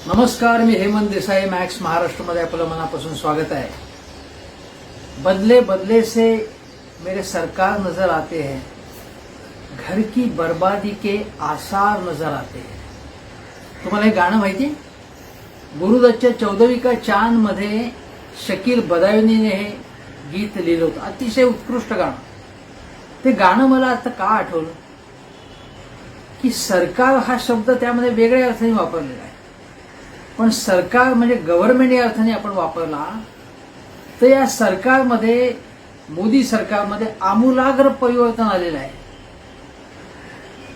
नमस्कार, मी हेमंत देसाई. मॅक्स महाराष्ट्रमध्ये आपलं मनापासून स्वागत आहे. बदले बदले से मेरे सरकार नजर आते हैं, घर की बर्बादी के आसार नजर आते हैं. तुम्हाला हे गाणं माहिती आहे? गुरुदत्तच्या 14वीं का चांद मध्ये शकील बदायुनीने हे गीत लिहिलं होतं. अतिशय उत्कृष्ट गाणं. ते गाणं मला आता का आठवलं की सरकार हा शब्द त्यामध्ये वेगळ्या अर्थाने वापरलेला आहे, पण सरकार म्हणजे गव्हर्नमेंट या अर्थाने आपण वापरला तर या सरकारमध्ये, मोदी सरकारमध्ये आमूलाग्र परिवर्तन आलेलं आहे.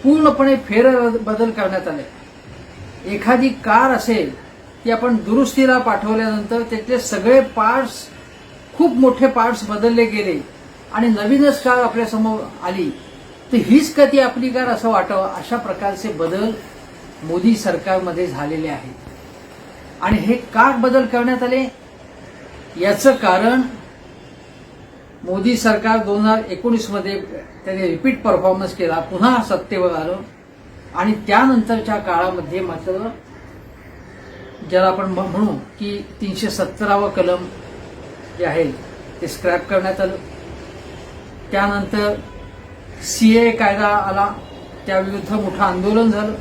पूर्णपणे फेरबदल करण्यात आले. एखादी कार असेल ती आपण दुरुस्तीला पाठवल्यानंतर त्यातले सगळे पार्ट्स, खूप मोठे पार्ट्स बदलले गेले आणि नवीनच कार आपल्यासमोर आली तर हीच का ती आपली कार असं वाटावं, अशा प्रकारचे बदल मोदी सरकारमध्ये झालेले आहेत. आणि हे का बदल करण्यात आले याचं कारण मोदी सरकार 2019 मध्ये त्याने रिपीट परफॉर्मन्स केला, पुन्हा सत्तेवर आलं आणि त्यानंतरच्या काळामध्ये मात्र ज्याला आपण म्हणू की 317वा कलम जे आहे ते स्क्रॅप करण्यात आलं. त्यानंतर सीए कायदा आला, त्याविरुद्ध मोठं आंदोलन झालं.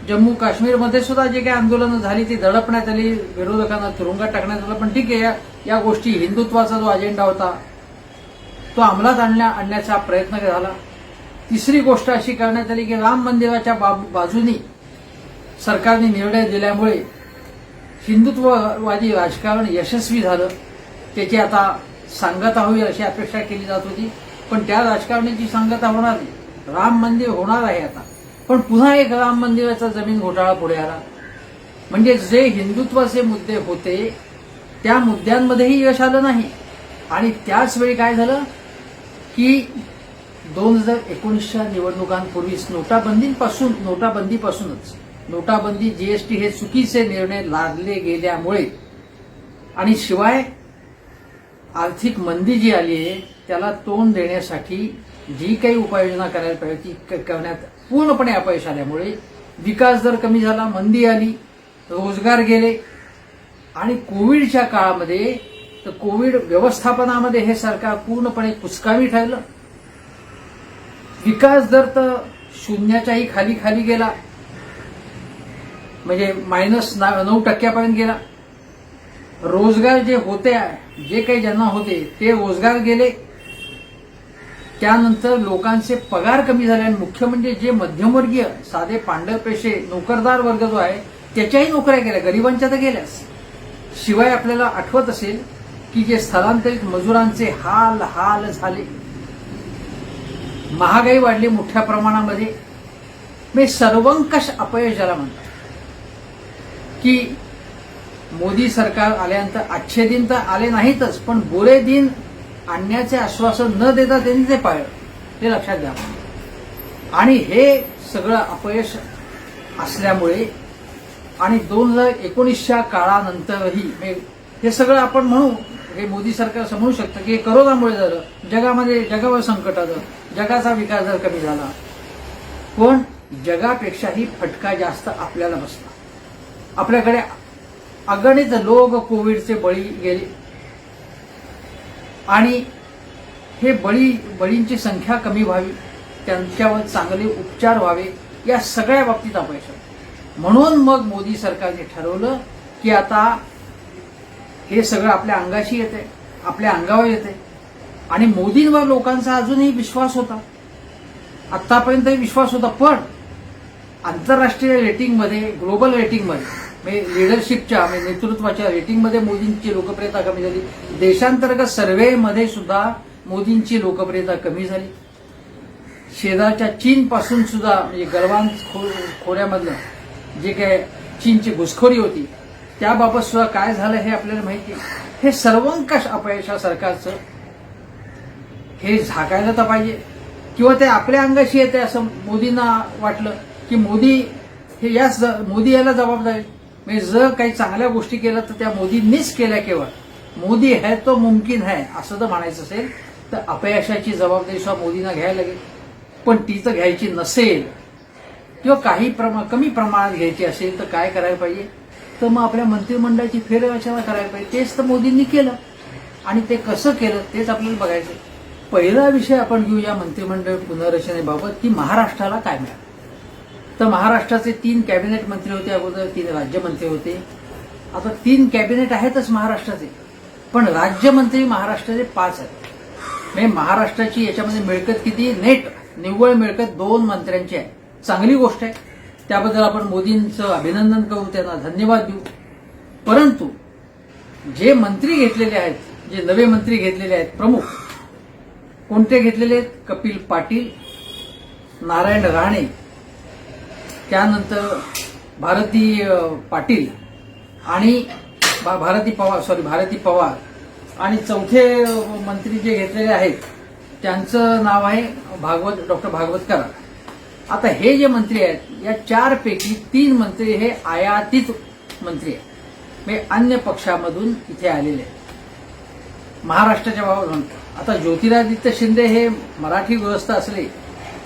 जम्मू काश्मीरमध्ये सुद्धा जे काही आंदोलनं झाली ती दडपण्यात आली, विरोधकांना तुरुंगात टाकण्यात आलं. पण ठीक आहे, या गोष्टी, हिंदुत्वाचा जो अजेंडा होता तो अंमलात आणण्याचा प्रयत्न झाला. तिसरी गोष्ट अशी करण्यात आली की राम मंदिराच्या बाजूनी सरकारने निर्णय दिल्यामुळे हिंदुत्ववादी राजकारण यशस्वी झालं. त्याची आता सांगता होईल अशी अपेक्षा केली जात होती, पण त्या राजकारणाची सांगता होणार नाही. राम मंदिर होणार आहे आता, पण पुन्हा एक राम मंदिराचा जमीन घोटाळा पुढे आला. म्हणजे जे हिंदुत्वाचे मुद्दे होते त्या मुद्द्यांमध्येही यश आलं नाही. आणि त्याच वेळी काय झालं की 2019च्या निवडणुकांपूर्वीच नोटाबंदीपासूनच नोटाबंदी, जीएसटी हे चुकीचे निर्णय लादले गेल्यामुळे आणि शिवाय आर्थिक मंदी जी आली आहे त्याला तोंड देण्यासाठी जी काही उपाययोजना करायला पाहिजे ती करण्यात पूर्णपणे अपयश आल्यामुळे विकास दर कमी झाला, मंदी आली, रोजगार गेले. आणि कोविडच्या काळामध्ये तर कोविड व्यवस्थापनामध्ये हे सरकार पूर्णपणे कुचकामी ठरलं. विकास दर तर शून्याच्याही खाली खाली गेला, म्हणजे -9% गेला. रोजगार जे होते, जे काही ज्यांना होते ते रोजगार गेले. त्यानंतर लोकांचे पगार कमी झाले आणि मुख्य म्हणजे जे मध्यमवर्गीय, साधे पांढरपेशे नोकरदार वर्ग जो आहे त्याच्याही नोकऱ्या गेल्या, गरिबांच्या तर गेल्याच. शिवाय आपल्याला आठवत असेल की जे स्थलांतरित मजुरांचे हाल झाले, महागाई वाढली मोठ्या प्रमाणामध्ये. मी सर्वंकष अपयश ज्याला म्हणतात की मोदी सरकार आल्यानंतर अच्छे दिन तर आले नाहीतच, पण बुरे दिन आणण्याचे आश्वासन न देता त्यांनी ते पाळलं, हे लक्षात घ्या. आणि हे सगळं अपयश असल्यामुळे आणि 2019च्या काळानंतरही हे सगळं आपण म्हणू, हे मोदी सरकार असं म्हणू शकतं की हे करोनामुळे झालं, जगावर संकट आलं, जगाचा विकास दर कमी झाला. पण जगापेक्षाही फटका जास्त आपल्याला बसला. आपल्याकडे अगणित लोक कोविडचे बळी गेले आणि हे बळींची संख्या कमी व्हावी, त्यांच्यावर चांगले उपचार व्हावे, या सगळ्या बाबतीत अपयश आहे. म्हणून मग मोदी सरकारने ठरवलं की आता हे सगळं आपल्या अंगाशी येते, आपल्या अंगावर येते. आणि मोदींवर लोकांचा अजूनही विश्वास होता, आतापर्यंतही विश्वास होता. पण आंतरराष्ट्रीय रेटिंगमध्ये, ग्लोबल रेटिंगमध्ये, लिडरशिपच्या नेतृत्वाच्या रेटिंगमध्ये मोदींची लोकप्रियता कमी झाली. देशांतर्गत सर्व्हेमध्ये सुद्धा मोदींची लोकप्रियता कमी झाली. शेजारच्या चीनपासून सुद्धा, म्हणजे गलवान खोऱ्यामधलं जे काय चीनची घुसखोरी होती त्याबाबत सुद्धा काय झालं हे आपल्याला माहिती आहे. हे सर्वंकष अपयश सरकारचं हे झाकायला तर पाहिजे, किंवा ते आपल्या अंगाशी येते असं मोदींना वाटलं की मोदी याला जबाबदार आहे. म्हणजे जर काही चांगल्या गोष्टी केल्या तर त्या मोदींनीच केल्या. केवळ मोदी है तो मुमकिन है असं जर म्हणायचं असेल तर अपयशाची जबाबदारी सुद्धा मोदींना घ्यायला लागेल. पण ती तर घ्यायची नसेल किंवा कमी प्रमाणात घ्यायची असेल तर काय करायला पाहिजे तर मग आपल्या मंत्रिमंडळाची फेररचना करायला पाहिजे. तेच तर मोदींनी केलं आणि ते कसं केलं तेच आपल्याला बघायचं. पहिला विषय आपण घेऊ या मंत्रिमंडळ पुनर्रचनेबाबत की महाराष्ट्राला काय मिळालं. तर महाराष्ट्राचे 3 कॅबिनेट मंत्री होते, अगोदर 3 राज्यमंत्री होते. आता 3 कॅबिनेट आहेतच महाराष्ट्राचे, पण राज्यमंत्री महाराष्ट्राचे 5 आहेत. म्हणजे महाराष्ट्राची याच्यामध्ये मिळकत किती, नेट निव्वळ मिळकत 2 मंत्र्यांची आहे. चांगली गोष्ट आहे, त्याबद्दल आपण मोदींचं अभिनंदन करू, त्यांना धन्यवाद देऊ. परंतु जे मंत्री घेतलेले आहेत, जे नवे मंत्री घेतलेले आहेत प्रमुख, कोणते घेतलेले आहेत, कपिल पाटील, नारायण राणे, त्यानंतर भारती पाटील आणि भारती पवार आणि चौथे मंत्री जे घेतलेले आहेत त्यांचं नाव आहे डॉक्टर भागवत कराड. आता हे जे मंत्री आहेत या 4 पैकी 3 मंत्री हे आयातीत मंत्री आहेत, म्हणजे अन्य पक्षामधून इथे आलेले आहेत महाराष्ट्राच्या बाबत म्हणतो. आता ज्योतिरादित्य शिंदे हे मराठी गृहस्थ असले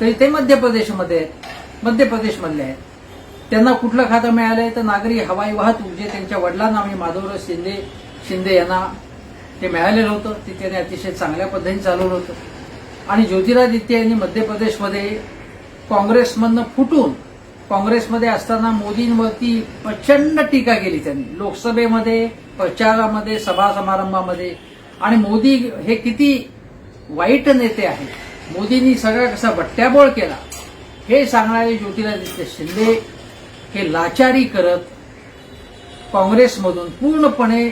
तरी ते मध्य प्रदेशमधले आहेत. त्यांना कुठलं खातं मिळालंय तर नागरी हवाई वाहतूक, जे त्यांच्या वडिलांना म्हणजे माधवराव शिंदे यांना ते मिळालेलं होतं, ते त्याने अतिशय चांगल्या पद्धतीने चालवलं होतं. आणि ज्योतिरादित्य यांनी मध्य प्रदेशमध्ये काँग्रेसमधनं फुटून काँग्रेसमध्ये असताना मोदींवरती प्रचंड टीका केली त्यांनी, लोकसभेमध्ये, प्रचारामध्ये, सभा समारंभामध्ये. आणि मोदी हे किती वाईट नेते आहेत, मोदींनी सगळा कसा बट्ट्याबोळ केला हे सांगणारे ज्योतिरादित्य शिंदे हे लाचारी करत काँग्रेसमधून पूर्णपणे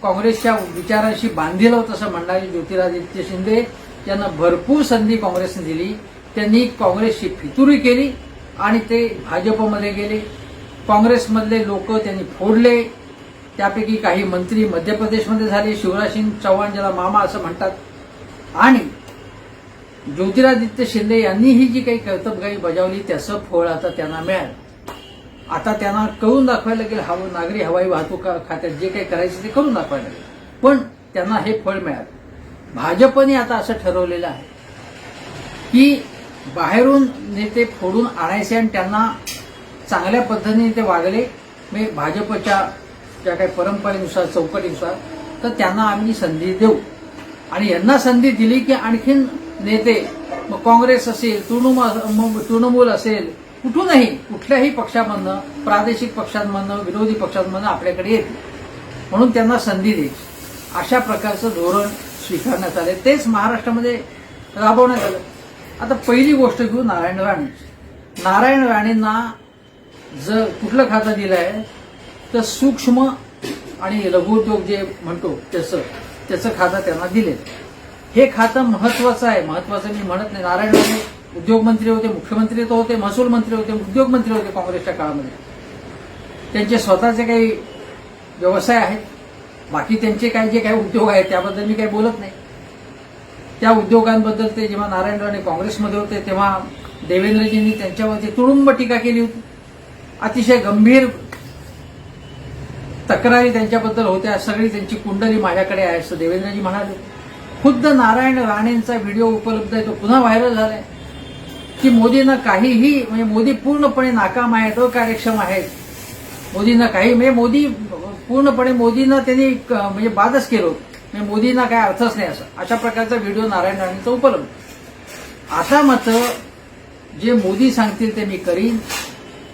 काँग्रेसच्या विचारांशी बांधील तसं म्हणणारे ज्योतिरादित्य शिंदे यांना भरपूर संधी काँग्रेसने दिली. त्यांनी काँग्रेसची फितुरी केली आणि ते भाजपमध्ये गेले. काँग्रेसमधले लोक त्यांनी फोडले. त्यापैकी काही मंत्री मध्य प्रदेशमध्ये झाले, शिवराज सिंग चौहान ज्याला मामा असं म्हणतात. आणि ज्योतिरादित्य शिंदे यांनी ही जी काही कर्तबगारी बजावली त्याचं फळ आता त्यांना मिळालं. आता त्यांना करून दाखवायला लागेल, नागरी हवाई वाहतूक खात्यात जे काही करायचं ते करून दाखवायला लागेल, पण त्यांना हे फळ मिळालं. भाजपने आता असं ठरवलेलं आहे की बाहेरून नेते फोडून आणायचे आणि त्यांना चांगल्या पद्धतीने ते वागले, म्हणजे भाजपच्या ज्या काही परंपरेनुसार चौकटीनुसार, तर त्यांना आम्ही संधी देऊ. आणि यांना संधी दिली की आणखीन नेते, मग काँग्रेस असेल, तृणमूल असेल, कुठल्याही पक्षामधनं, प्रादेशिक पक्षांमधनं, विरोधी पक्षांमधनं आपल्याकडे येतील, म्हणून त्यांना संधी द्यायची. अशा प्रकारचं धोरण स्वीकारण्यात आले, तेच महाराष्ट्रामध्ये राबवण्यात आलं. आता पहिली गोष्ट घेऊ नारायण राणे. नारायण राणेंना जर कुठलं खातं दिलं आहे तर सूक्ष्म आणि लघुउद्योग जे म्हणतो त्याचं खातं त्यांना दिले. हे खातं महत्वाचं आहे. महत्वाचं मी म्हणत नाही. नारायण राणे उद्योगमंत्री होते, मुख्यमंत्री तर होते, महसूल मंत्री होते, उद्योगमंत्री होते काँग्रेसच्या काळामध्ये. त्यांचे स्वतःचे काही व्यवसाय आहेत, बाकी त्यांचे काही जे काही उद्योग आहेत त्याबद्दल मी काही बोलत नाही. त्या उद्योगांबद्दल ते जेव्हा नारायण राणे काँग्रेसमध्ये होते तेव्हा देवेंद्रजींनी त्यांच्यावरती तुडुंब टीका केली होती. अतिशय गंभीर तक्रारी त्यांच्याबद्दल होत्या. सगळी त्यांची कुंडली माझ्याकडे आहे असं देवेंद्रजी म्हणाले. खुद्द नारायण राणेंचा व्हिडिओ उपलब्ध आहे, तो पुन्हा व्हायरल झालाय की मोदींना काहीही, म्हणजे मोदी पूर्णपणे नाकाम आहेत, अकार्यक्षम आहेत, मोदींना काही, म्हणजे मोदी पूर्णपणे मोदींना त्यांनी म्हणजे बादच केलं होतं, म्हणजे मोदींना काय अर्थच नाही असं. अशा प्रकारचा व्हिडिओ नारायण राणेंचा उपलब्ध. आता मात्र जे मोदी सांगतील ते मी करीन.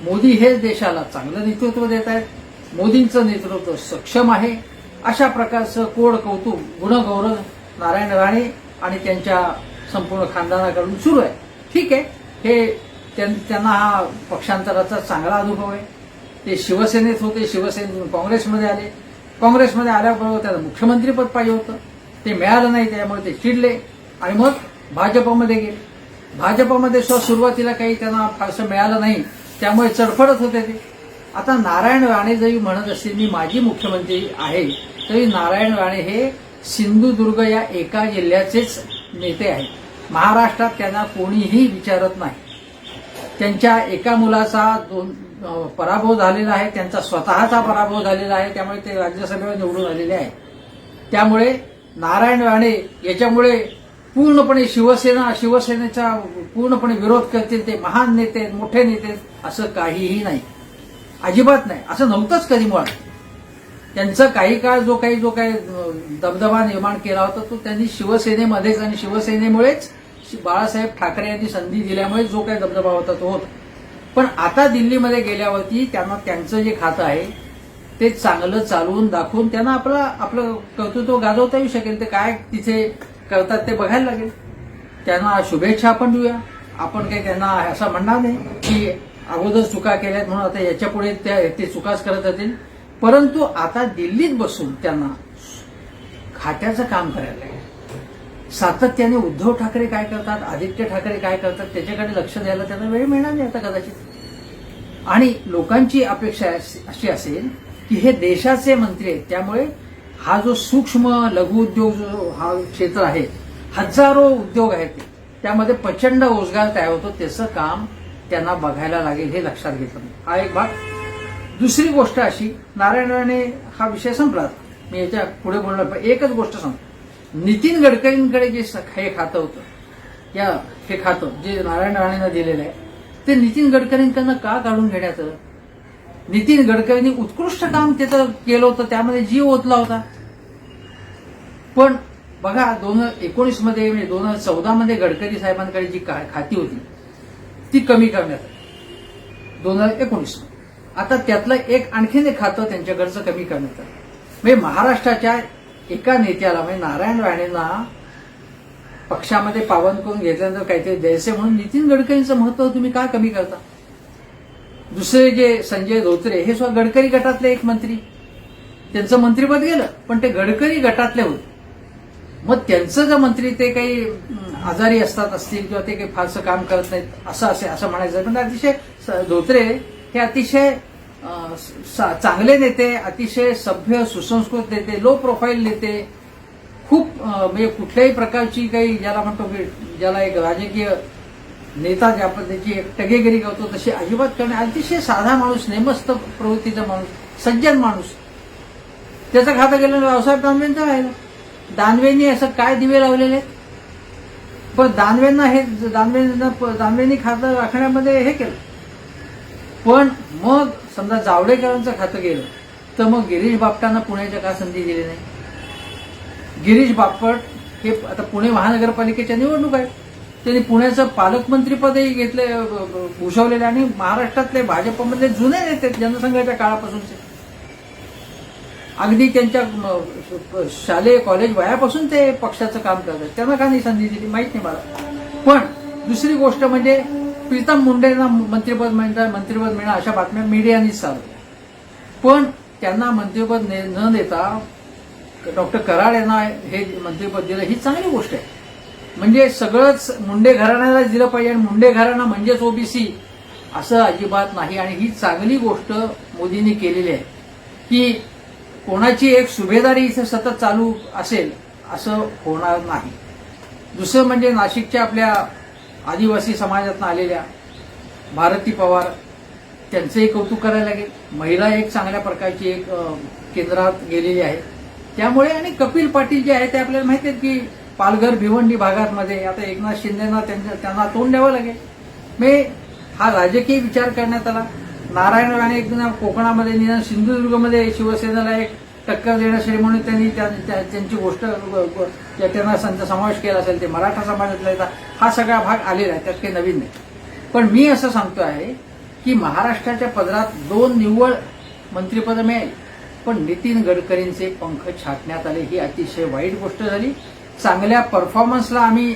मोदी हे देशाला चांगलं नेतृत्व देत आहेत, मोदींचं नेतृत्व सक्षम आहे. अशा प्रकारचं कोड कौतुक, गुणगौरव नारायण राणे आणि त्यांच्या संपूर्ण खानदानाकडून सुरू आहे. ठीक आहे, हे त्यांना हा पक्षांतराचा चांगला अनुभव आहे. ते शिवसेनेत होते, शिवसेनेतून काँग्रेसमध्ये आले, काँग्रेसमध्ये आल्याबरोबर त्याला मुख्यमंत्रीपद पाहिजे होतं, ते मिळालं नाही, त्यामुळे ते चिडले आणि मग भाजपमध्ये गेले. भाजपमध्ये सुरुवातीला काही त्यांना फारसं मिळालं नाही, त्यामुळे चडफडत होते ते. आता नारायण राणे जरी म्हणत असतील मी माजी मुख्यमंत्री आहे, तरी नारायण राणे हे सिंधुदुर्ग या एका जिल्ह्याचेच नेते आहेत. महाराष्ट्रात त्यांना कोणीही विचारत नाही. त्यांच्या एका मुलाचा पराभव झालेला आहे, त्यांचा स्वतःचा पराभव झालेला आहे, त्यामुळे ते राज्यसभेवर निवडून आलेले आहेत. त्यामुळे नारायण राणे याच्यामुळे पूर्णपणे शिवसेनेचा पूर्णपणे विरोध करतील, ते महान नेते, मोठे नेते, असं काहीही नाही, अजिबात नाही, असं नव्हतंच कधी मुळात. त्यांचा काही काळ जो काही दबदबा निर्माण केला होता तो त्यांनी शिवसेनेमध्येच आणि शिवसेनेमुळेच बाळासाहेब ठाकरे यांनी संधी दिल्यामुळे जो काही दबदबा होता तो होता. पण आता दिल्लीमध्ये गेल्यावरती त्यांना त्यांचं जे खातं आहे ते चांगलं चालवून दाखवून त्यांना आपलं कर्तृत्व गाजवता येऊ शकेल. ते काय तिथे करतात ते बघायला लागेल. त्यांना शुभेच्छा आपण देऊया. आपण काही त्यांना असं म्हणणार नाही की अगोदर चुका केल्यात म्हणून आता याच्या पुढे ते चुकाच करत असतील. परंतु आता दिल्लीत बसून त्यांना खात्याचं काम करायला लागेल. सातत्याने उद्धव ठाकरे काय करतात, आदित्य ठाकरे काय करतात त्याच्याकडे लक्ष द्यायला त्यांना वेळ मिळणार नाही आता कदाचित. आणि लोकांची अपेक्षा अशी असेल की हे देशाचे मंत्री आहेत, त्यामुळे हा जो सूक्ष्म लघु उद्योग जो हा क्षेत्र आहे, हजारो उद्योग आहेत, त्यामध्ये प्रचंड रोजगार तयार होतो, त्याचं काम त्यांना बघायला लागेल हे लक्षात घेतलं. हा एक भाग. दुसरी गोष्ट अशी, नारायण राणे हा विषय संपला. मी याच्या पुढे बोलणार, पण एकच गोष्ट सांगतो. नितीन गडकरींकडे जे हे खातं होतं, हे खातं जे नारायण राणेंना दिलेलं आहे ते नितीन गडकरींकडनं का काढून घेण्याचं? नितीन गडकरींनी उत्कृष्ट काम तिथं केलं होतं, त्यामध्ये जीव ओतला होता. पण बघा 2019 मध्ये 2014 मध्ये गडकरी साहेबांकडे जी खाती होती ती कमी करण्यात आली 2019 मध्ये. आता त्यातलं आणखीन एक खातं त्यांच्याकडचं कमी करण्यात आलं. म्हणजे महाराष्ट्राच्या एका नेत्याला म्हणजे नारायण राणेंना पक्षामध्ये पावन करून घेतल्यानंतर काहीतरी द्यायचे म्हणून नितीन गडकरींचं महत्व तुम्ही का कमी करता? दुसरे जे संजय धोत्रे हे सुद्धा गडकरी गटातले एक मंत्री, त्यांचं मंत्रिपद गेलं पण ते गडकरी गटातले होते. मग त्यांचं जर मंत्री ते काही आजारी असतील किंवा ते काही फारसं काम करत नाहीत असं म्हणायचं. पण अतिशय धोत्रे हे अतिशय चांगले नेते, अतिशय सभ्य सुसंस्कृत नेते, लो प्रोफाईल नेते, खूप म्हणजे कुठल्याही प्रकारची काही ज्याला म्हणतो की ज्याला एक राजकीय नेता ज्या पद्धतीची टगेगिरी करतो तशी अजिबात करणे, अतिशय साधा माणूस, नेमस्त प्रवृत्तीचा माणूस, सज्जन माणूस. त्याचं खातं गेलं रावसाहेब दानवेंचं राहिलं. दानवेंनी असं काय दिवे लावलेले आहेत? पण दानवेंनी खातं राखण्यामध्ये हे केलं. पण मग समजा जावडेकरांचं खातं गेलं तर मग गिरीश बापटांना पुण्याच्या का संधी दिली नाही? गिरीश बापट हे आता पुणे महानगरपालिकेच्या निवडणूक आहे, त्यांनी पुण्याचं पालकमंत्रीपदही घेतले, भूषवलेले आणि महाराष्ट्रातले भाजपमधले जुने नेते जनसंघाच्या काळापासूनचे, अगदी त्यांच्या शालेय कॉलेज वयापासून ते पक्षाचं काम करतात. त्यांना का नाही संधी दिली माहित नाही मला. पण दुसरी गोष्ट म्हणजे प्रीतम मुंडेंना मंत्रिपद मिळणं अशा बातम्या मीडियानीच चालवल्या. पण त्यांना मंत्रिपद न देता डॉक्टर कराड यांना हे मंत्रिपद दिलं, ही चांगली गोष्ट आहे. म्हणजे सगळंच मुंडे घराण्याला दिलं पाहिजे आणि मुंडे घराणा म्हणजेच ओबीसी असं अजिबात नाही. आणि ही चांगली गोष्ट मोदींनी केलेली आहे की कोणाची एक सुभेदारी इथे सतत चालू असेल असं होणार नाही. दुसरं म्हणजे नाशिकच्या आपल्या आदिवासी समाजातून आलेल्या भारती पवार, त्यांचंही कौतुक करायला लागेल. महिला एक चांगल्या प्रकारची एक केंद्रात गेलेली आहे. त्यामुळे आणि कपिल पाटील जे आहे ते आपल्याला माहिती आहे की पालघर भिवंडी भागांमध्ये आता एकनाथ शिंदेना त्यांना तोंड द्यावं लागेल. म्हणजे हा राजकीय विचार करण्यात आला. नारायण राणे एकदा कोकणामध्ये निदान सिंधुदुर्गमध्ये शिवसेनेला एक टक्कर देण्यासाठी म्हणून त्यांनी त्यांची गोष्ट त्यांना समावेश केला असेल. ते मराठा समाजातला येतात, हा सगळा भाग आलेला आहे, त्यात काही नवीन नाही. पण मी असं सांगतो आहे की महाराष्ट्राच्या पदरात 2 निव्वळ मंत्रिपद मिळाली, पण नितीन गडकरींचे पंख छाटण्यात आले. ही अतिशय वाईट गोष्ट झाली. चांगल्या परफॉर्मन्सला आम्ही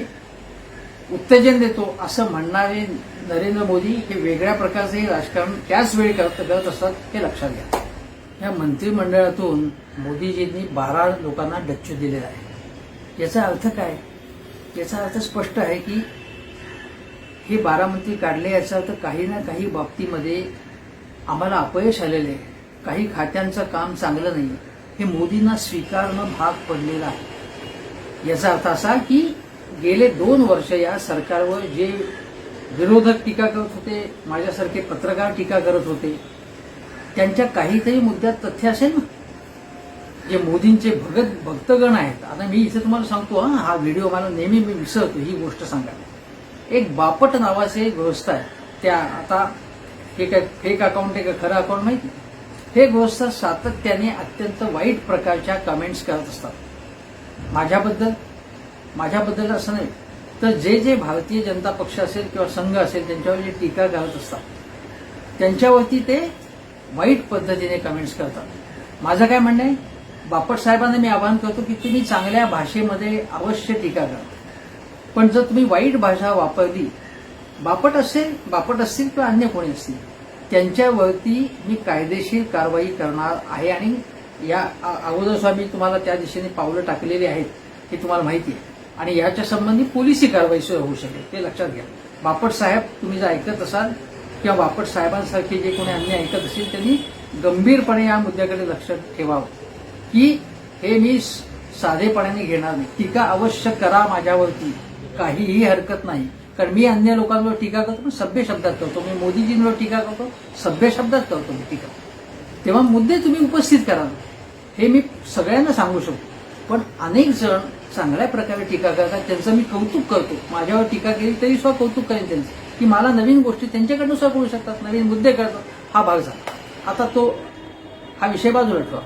उत्तेजन देतो असं म्हणणारे नरेंद्र मोदी हे वेगळ्या प्रकारचे राजकारण त्याच वेळी करत असतात, हे लक्षात घ्या. या मंत्रिमंडळातून मोदीजींनी 12 लोकांना डच्चू दिलेला आहे. याचा अर्थ काय? याचा अर्थ स्पष्ट आहे की हे 12 मंत्री काढले, याचा अर्थ काही ना काही बाबतीमध्ये आम्हाला अपयश आलेले आहे, काही खात्यांचं काम चांगलं नाही, हे मोदींना स्वीकारणं भाग पडलेलं आहे. याचा अर्थ असा की गेले 2 वर्ष या सरकारवर जे विरोधक टीका करत होते, माझ्यासारखे पत्रकार टीका करत होते, त्यांच्या काहीतरी मुद्द्यात तथ्य असेल ना. जे मोदींचे भक्तगण आहेत. आता मी इथे तुम्हाला सांगतो, हा व्हिडिओ मला नेहमी मी विसरतो ही गोष्ट सांगायला. एक बापट नावाचे गृहस्थ आहे, त्या आता हे काय फेक अकाउंट आहे का खरं अकाउंट माहिती, हे गृहस्थ सातत्याने अत्यंत वाईट प्रकारच्या कमेंट्स करत असतात. माझ्याबद्दल असं नाही, तर जे भारतीय जनता पक्ष असेल किंवा संघ असेल त्यांच्यावर जे टीका करत असतात त्यांच्यावरती ते वाईट पद्धतीने कमेंट्स करतात. माझं काय म्हणणं आहे, बापट साहेबांना मी आवाहन करतो की तुम्ही चांगल्या भाषेमध्ये अवश्य टीका करा, पण जर तुम्ही वाईट भाषा वापरली, बापट असतील किंवा अन्य कोणी असतील, त्यांच्यावरती मी कायदेशीर कारवाई करणार आहे. आणि या अगोदर सुद्धा मी तुम्हाला त्या दिशेने पावलं टाकलेली आहेत हे तुम्हाला माहिती आहे. आणि याच्या संबंधी पोलिसी कारवाई सुद्धा होऊ शकेल, ते लक्षात घ्या. बापट साहेब तुम्ही जर ऐकत असाल किंवा बापट साहेबांसारखे जे कोणी अन्य ऐकत असेल त्यांनी गंभीरपणे या मुद्द्याकडे लक्ष ठेवावं की हे मी साधेपणाने घेणार नाही. टीका अवश्य करा माझ्यावरती, काहीही हरकत नाही, कारण मी अन्य लोकांवर टीका करतो पण सभ्य शब्दात करतो. मी मोदीजींवर टीका करतो, सभ्य शब्दात करतो मी टीका. तेव्हा मुद्दे तुम्ही उपस्थित करा, हे मी सगळ्यांना सांगू शकतो. पण अनेक जण चांगल्या प्रकारे टीका करतात, त्यांचं मी कौतुक करतो. माझ्यावर टीका केली तरी सुद्धा कौतुक करेन त्यांचं, की मला नवीन गोष्टी त्यांच्याकडनं सुद्धा कळू शकतात, नवीन मुद्दे कळतात. हा भाग झाला. आता हा विषय बाजूला ठेवा.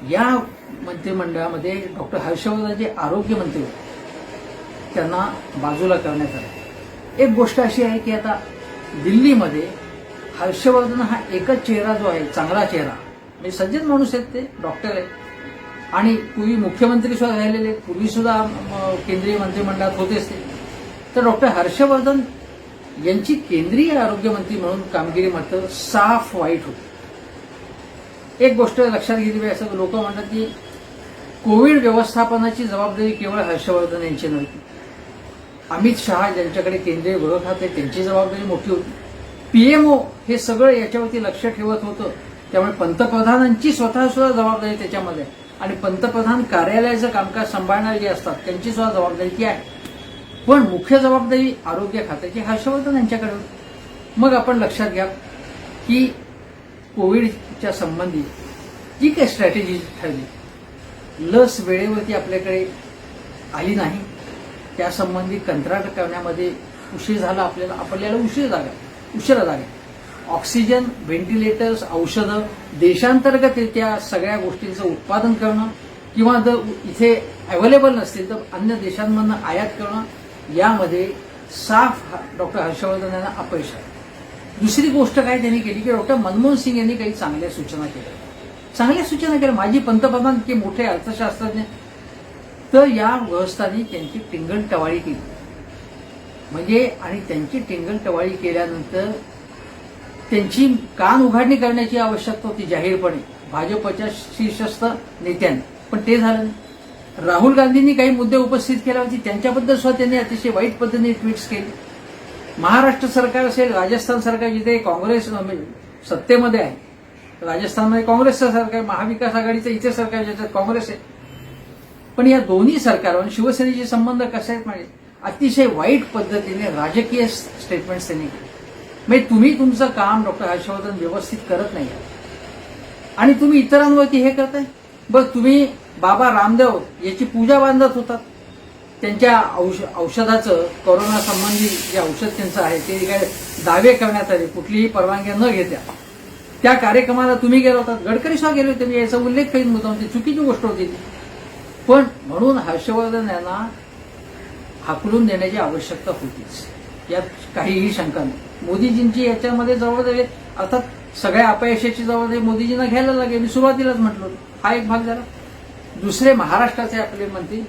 या मंत्रिमंडळामध्ये डॉक्टर हर्षवर्धन जे आरोग्य मंत्री होते त्यांना बाजूला करण्यात आलं. एक गोष्ट अशी आहे की आता दिल्लीमध्ये हर्षवर्धन हा एकच चेहरा जो आहे, चांगला चेहरा, म्हणजे सज्जन माणूस आहेत, ते डॉक्टर आहेत आणि पूर्वी मुख्यमंत्री सुद्धा राहिलेले, पूर्वी सुद्धा केंद्रीय मंत्रिमंडळात होतेच ते. तर डॉक्टर हर्षवर्धन यांची केंद्रीय आरोग्यमंत्री म्हणून कामगिरी मात्र साफ वाईट होती. एक गोष्ट लक्षात घेतली पाहिजे, असं लोक म्हणतात की कोविड व्यवस्थापनाची जबाबदारी केवळ हर्षवर्धन यांची नव्हती. अमित शहा ज्यांच्याकडे केंद्रीय गृह खाते त्यांची जबाबदारी मोठी होती. पीएमओ हे सगळं याच्यावरती लक्ष ठेवत होतं. त्यामुळे पंतप्रधानांची स्वतः सुद्धा जबाबदारी त्याच्यामध्ये, आणि पंतप्रधान कार्यालयाचं कामकाज सांभाळणारे जे असतात त्यांची सुद्धा जबाबदारी ती आहे. पण मुख्य जबाबदारी आरोग्य खात्याची हर्षवर्धन यांच्याकडे होती. मग आपण लक्षात घ्या की कोविडच्या संबंधी जी काही स्ट्रॅटेजी ठरली, लस वेळेवरती आपल्याकडे आली नाही, त्यासंबंधी कंत्राट करण्यामध्ये उशीर झाला, आपल्याला उशिरा झाला. ऑक्सिजन, व्हेंटिलेटर्स, औषधं देशांतर्गतरित्या सगळ्या गोष्टींचं उत्पादन करणं किंवा जर इथे अवेलेबल नसतील तर अन्य देशांमधून आयात करणं, यामध्ये साफ डॉक्टर हर्षवर्धन यांना अपयश आहे. दुसरी गोष्ट काय त्यांनी केली की डॉक्टर मनमोहन सिंग यांनी काही चांगल्या सूचना केल्या. माजी पंतप्रधान इतके मोठे अर्थशास्त्रज्ञ, तर या गृहस्थांनी त्यांची टिंगलटवाळी केली. म्हणजे आणि त्यांची टिंगलटवाळी केल्यानंतर त्यांची कान उघाडणी करण्याची आवश्यकता होती जाहीरपणे भाजपच्या शीर्षस्थ नेत्यांनी, पण ते झालं नाही. राहुल गांधींनी काही मुद्दे उपस्थित केले होते, त्यांच्याबद्दल सुद्धा त्यांनी अतिशय वाईट पद्धतीने ट्विट्स केले. महाराष्ट्र सरकार असेल, राजस्थान सरकार, जिथे काँग्रेस सत्तेमध्ये आहे, राजस्थानमध्ये काँग्रेसचं सरकार, महाविकास आघाडीचं इथे सरकार ज्याच्यात काँग्रेस आहे, पण या दोन्ही सरकारवर शिवसेनेचे संबंध कसे आहेत म्हणजे अतिशय वाईट पद्धतीने राजकीय स्टेटमेंट्स त्यांनी केले. म्हणजे तुम्ही तुमचं काम डॉक्टर हर्षवर्धन व्यवस्थित करत नाही आणि तुम्ही इतरांवरती हे करताय. बरं, तुम्ही बाबा रामदेव याची पूजा बांधत होतात, त्यांच्या औषधाचं कोरोना संबंधी जे औषध त्यांचं आहे ते काय दावे करण्यात आले कुठलीही परवानगी न घेत्या. त्या कार्यक्रमाला तुम्ही गेला होतात, गडकरी सुद्धा गेले होते, मी याचा उल्लेख करीत मुद्दा होती, चुकीची गोष्ट होती ती. पण म्हणून हर्षवर्धन यांना हाकलून देण्याची आवश्यकता होतीच, यात काहीही शंका नाही. मोदीजींची याच्यामध्ये जबाबदारी, अर्थात सगळ्या अपयशाची जबाबदारी मोदीजींना घ्यायला लागेल, मी सुरुवातीलाच म्हटलं होतं. हा एक भाग झाला. दुसरे महाराष्ट्राचे आपले मंत्री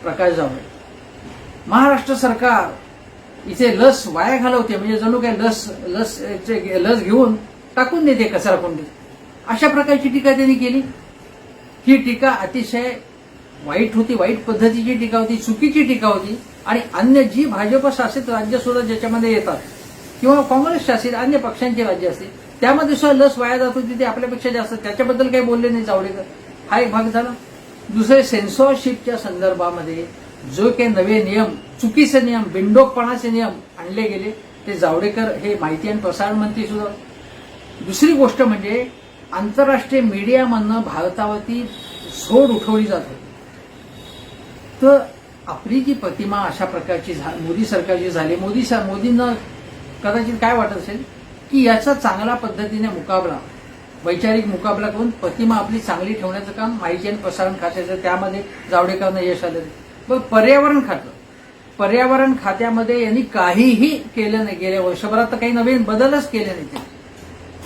प्रकाश जावडेकर, महाराष्ट्र सरकार इथे लस वाया घालवते, म्हणजे जणू काय लस घेऊन टाकून देते कचरा कोंडीत, अशा प्रकारची टीका त्यांनी केली. ही टीका अतिशय वाईट होती, वाईट पद्धतीची टीका होती, चुकीची टीका होती. आणि अन्य जी भाजप शासित राज्य सुद्धा ज्याच्यामध्ये येतात किंवा काँग्रेस शासित अन्य पक्षांची राज्य असतील त्यामध्ये सुद्धा लस वाया जात होती, ते आपल्यापेक्षा जास्त, त्याच्याबद्दल काही बोलले नाही जावडेकर. हा एक भाग झाला. दुसरे सेन्सॉरशिपच्या संदर्भामध्ये जो काही नवे नियम, चुकीचे नियम, बिंडोकपणाचे नियम आणले गेले ते जावडेकर हे माहिती आणि प्रसारण मंत्री सुद्धा. दुसरी गोष्ट म्हणजे आंतरराष्ट्रीय मीडियामधनं भारतावरती झोड उठवली जात होती. तर आपली जी प्रतिमा अशा प्रकारची मोदी सरकारची झाली, मोदींना कदाचित काय वाटत असेल की याचा चांगल्या पद्धतीने मुकाबला वैचारिक मुकाबला करून प्रतिमा आपली चांगली ठेवण्याचं काम माहिती आणि प्रसारण खात्याचं, त्यामध्ये जावडेकरांना यश आलं नाही. पण पर्यावरण खात्यामध्ये यांनी काहीही केलं नाही. गेल्या वर्षभरात तर काही नवीन बदलच केले नाही ते.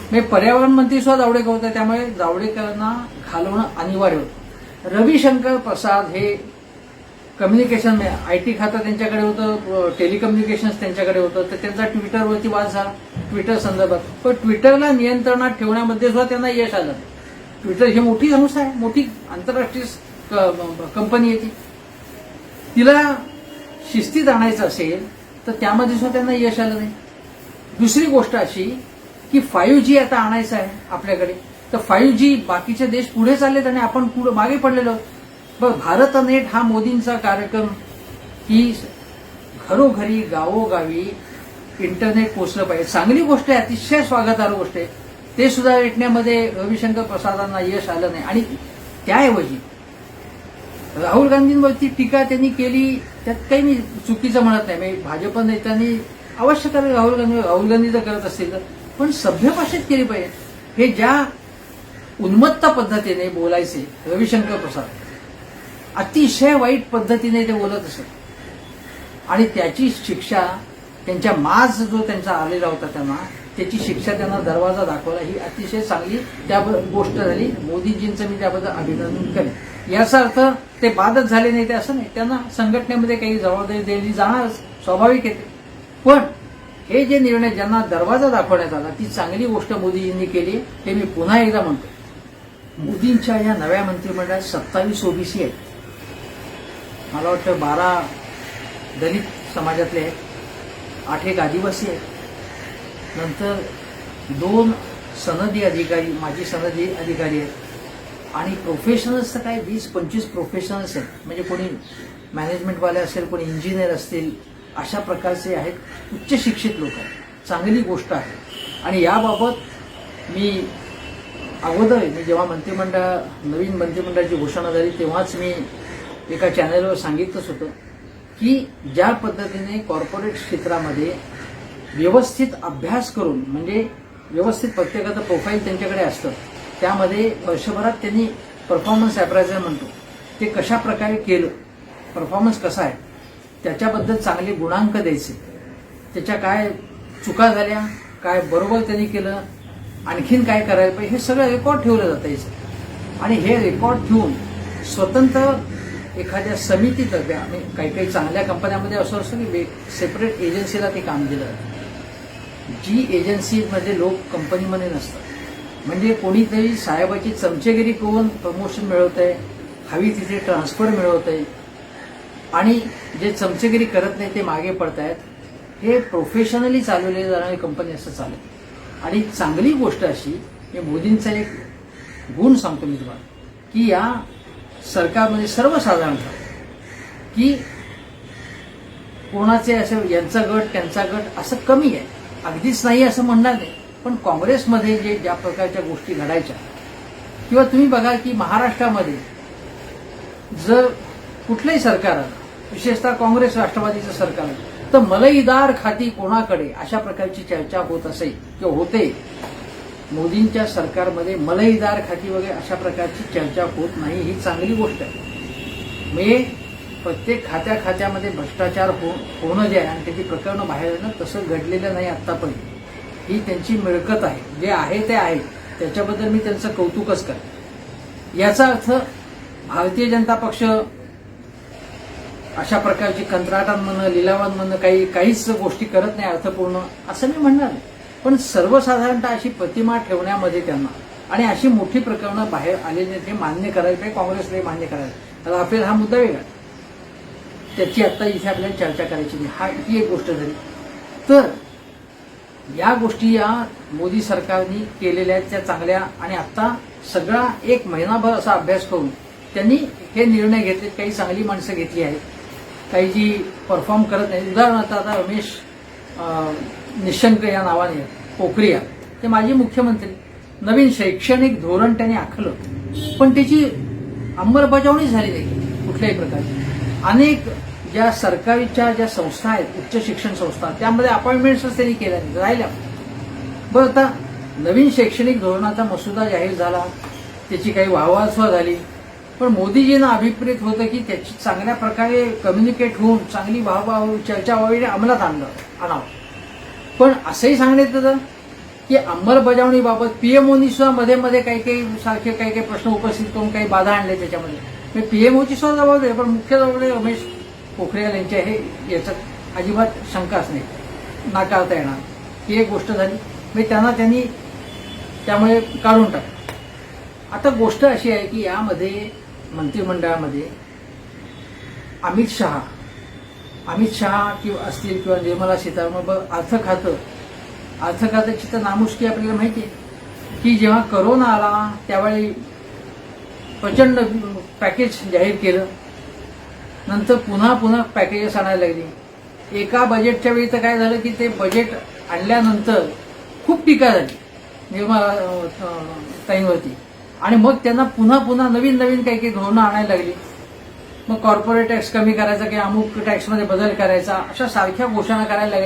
म्हणजे पर्यावरण मंत्री सुद्धा जावडेकर होते, त्यामुळे जावडेकरांना घालवणं अनिवार्य होतं. रविशंकर प्रसाद हे कम्युनिकेशन, आयटी खातं त्यांच्याकडे होतं, टेलिकम्युनिकेशन्स त्यांच्याकडे होतं, तर त्यांचा ट्विटरवरती वाद झाला ट्विटर संदर्भात. पण ट्विटरला नियंत्रणात ठेवण्यामध्ये सुद्धा त्यांना यश आलं. ट्विटर ही मोठी संस्था आहे, मोठी आंतरराष्ट्रीय कंपनी आहे ती. तिला शिस्तीत आणायचं असेल तर त्यामध्ये सुद्धा त्यांना यश आलं नाही. दुसरी गोष्ट अशी की 5G आता आणायचं आहे आपल्याकडे, तर 5G बाकीचे देश पुढे चाललेत आणि आपण पुढे मागे पडलेलो आहोत. बघ, भारतनेट हा मोदींचा कार्यक्रम की घरोघरी गावोगावी इंटरनेट पोचलं पाहिजे, चांगली गोष्ट आहे, अतिशय स्वागतार्ह गोष्ट आहे. ते सुद्धा रेटण्यामध्ये रविशंकर प्रसादांना यश आलं नाही. आणि त्याऐवजी राहुल गांधींवरती टीका त्यांनी केली, त्यात काही मी चुकीचं म्हणत नाही. म्हणजे भाजप नेत्यांनी अवश्य करेल, राहुल गांधी जर करत असतील तर, पण सभ्य भाषेत केली पाहिजे. हे ज्या उन्मत्त पद्धतीने बोलायचे रविशंकर प्रसाद, अतिशय वाईट पद्धतीने ते बोलत असत आणि त्याची शिक्षा त्यांच्या माज जो त्यांचा आलेला होता त्यांना, त्याची शिक्षा त्यांना दरवाजा दाखवला, ही अतिशय चांगली त्या गोष्ट झाली. मोदीजींचं मी त्याबद्दल अभिनंदन करेन. याचा अर्थ ते बादच झाले नाही ते असं नाही, त्यांना संघटनेमध्ये काही जबाबदारी दिली जाणारच, स्वाभाविक आहे. पण हे जे निर्णय ज्यांना दरवाजा दाखवण्यात आला, ती चांगली गोष्ट मोदीजींनी केली, हे मी पुन्हा एकदा म्हणतो. मोदींच्या या नव्या मंत्रिमंडळात 27 ओबीसी आहेत, मला वाटतं 12 दलित समाजातले आहेत, 8 एक आदिवासी आहेत, नंतर 2 सनदी अधिकारी, माजी सनदी अधिकारी आहेत, आणि प्रोफेशनल्स तर काय 20-25 प्रोफेशनल्स आहेत. म्हणजे कोणी मॅनेजमेंटवाले असेल, कोणी इंजिनियर असतील, अशा प्रकारचे आहेत, उच्च शिक्षित लोक आहेत. चांगली गोष्ट आहे. आणि याबाबत मी अगोदर, मी जेव्हा नवीन मंत्रिमंडळाची घोषणा झाली तेव्हाच मी एका चॅनलवर सांगितलंच होतं की ज्या पद्धतीने कॉर्पोरेट क्षेत्रामध्ये व्यवस्थित अभ्यास करून, म्हणजे व्यवस्थित प्रत्येकाचं प्रोफाईल त्यांच्याकडे असतं, त्यामध्ये वर्षभरात त्यांनी परफॉर्मन्स अप्रायझल म्हणतो ते कशा प्रकारे केलं, परफॉर्मन्स कसा आहे, त्याच्याबद्दल चांगले गुणांक द्यायचे, त्याच्या काय चुका झाल्या, काय बरोबर त्यांनी केलं, आणखीन काय करायला पाहिजे, हे सगळं रेकॉर्ड ठेवलं जातं याचं. आणि हे रेकॉर्ड ठेवून स्वतंत्र एखाद्या समितीतर्फे, आणि काही काही चांगल्या कंपन्यांमध्ये असं असतं की सेपरेट एजन्सीला ते काम दिलं जातं, जी एजन्सीमध्ये लोक कंपनीमध्ये नसतात. म्हणजे कोणीतरी साहेबाची चमचेगिरी करून प्रमोशन मिळवत आहे, हवी तिथे ट्रान्सफर मिळवत आहे, आणि जे चमचेगिरी करत नाही ते मागे पडतायत. हे प्रोफेशनली चालवले जाणारी कंपनी असं चालेल. आणि चांगली गोष्ट अशी, हे मोदींचा एक गुण सांगतो मी तुम्हाला, की या सरकारमध्ये सर्वसाधारणतः की कोणाचे असं यांचा गट त्यांचा गट असं कमी आहे, अगदीच नाही असं म्हणणार नाही. पण काँग्रेसमध्ये जे ज्या प्रकारच्या गोष्टी घडायच्या, किंवा तुम्ही बघा की महाराष्ट्रामध्ये जर कुठलंही सरकार आलं, विशेषतः काँग्रेस राष्ट्रवादीचं सरकार आलं, तर मलईदार खाती कोणाकडे, अशा प्रकारची चर्चा होत असे किंवा होते. मोदींच्या सरकारमध्ये मलईदार खाती वगैरे अशा प्रकारची चर्चा होत नाही, ही चांगली गोष्ट आहे. म्हणजे प्रत्येक खात्यामध्ये भ्रष्टाचार होणं जे आहे आणि त्याची प्रकरणं बाहेर येणं, तसं घडलेलं नाही आत्तापर्यंत. ही त्यांची मिळकत आहे, जे आहे ते आहे, त्याच्याबद्दल मी त्यांचं कौतुकच करतो. याचा अर्थ भारतीय जनता पक्ष अशा प्रकारची कंत्राटांमधनं, लिलावांमधनं काहीच गोष्टी करत नाही अर्थपूर्ण, असं मी म्हणणार नाही. पण सर्वसाधारणतः अशी प्रतिमा ठेवण्यामध्ये त्यांना, आणि अशी मोठी प्रकरणं बाहेर आलेली हे मान्य करायला पाहिजे, काँग्रेसला मान्य करायला. राफेल हा मुद्दा वेगळा, त्याची आता इथे आपल्याला चर्चा करायची नाही, ही एक गोष्ट झाली. तर या गोष्टी या मोदी सरकारने केलेल्या आहेत त्या चांगल्या. आणि आता सगळा एक महिनाभर असा अभ्यास करून त्यांनी हे निर्णय घेतले. काही चांगली माणसं घेतली आहेत, काही जी परफॉर्म करत नाही. उदाहरणार्थ आता रमेश निशंक या नावाने, पोखरियाल, ते माजी मुख्यमंत्री, नवीन शैक्षणिक धोरण त्यांनी आखलं, पण त्याची अंमलबजावणी झाली नाही कुठल्याही प्रकारची. अनेक ज्या सरकारच्या ज्या संस्था आहेत, उच्च शिक्षण संस्था, त्यामध्ये अपॉइंटमेंट्सच त्यांनी केल्या नाही, राहिल्या. बरं, आता नवीन शैक्षणिक धोरणाचा मसुदा जाहीर झाला, त्याची काही वाहवासवा झाली, पण मोदीजींना अभिप्रेत होतं की त्याची चांगल्या प्रकारे कम्युनिकेट होऊन चांगली चर्चा व्हावी, अंमलात आणावं. पण असंही सांगण्यात येतं की अंमलबजावणीबाबत पीएमओनी सुद्धा मध्ये मध्ये काही सारखे काही प्रश्न उपस्थित करून काही बाधा आणले त्याच्यामध्ये. पीएमओची सुद्धा जबाबदारी, पण मुख्य जबाबदारी रमेश पोखरियाल यांची आहे, याच्यात अजिबात शंकाच नाही, नाकारता येणार. ही एक गोष्ट झाली. त्यांनी त्यामुळे काढून टाकलं. आता गोष्ट अशी आहे की यामध्ये मंत्रिमंडळामध्ये अमित शहा किंवा असतील किंवा निर्मला सीतारामन, अर्थ खात्याची तर नामुष्की आपल्याला माहिती आहे की जेव्हा करोना आला त्यावेळी प्रचंड पॅकेज जाहीर केलं, नंतर पुन्हा पॅकेजेस आणायला लागली. एका बजेटच्या वेळी तर काय झालं की ते बजेट आणल्यानंतर खूप टीका झाली निर्मला ताईंवरती, आणि मग त्यांना पुन्हा नवीन काही धोरणं आणायला लागली. मग कॉर्पोरेट टॅक्स कमी करायचा किंवा अमुक टॅक्समध्ये बदल करायचा, अशा सारख्या घोषणा करायला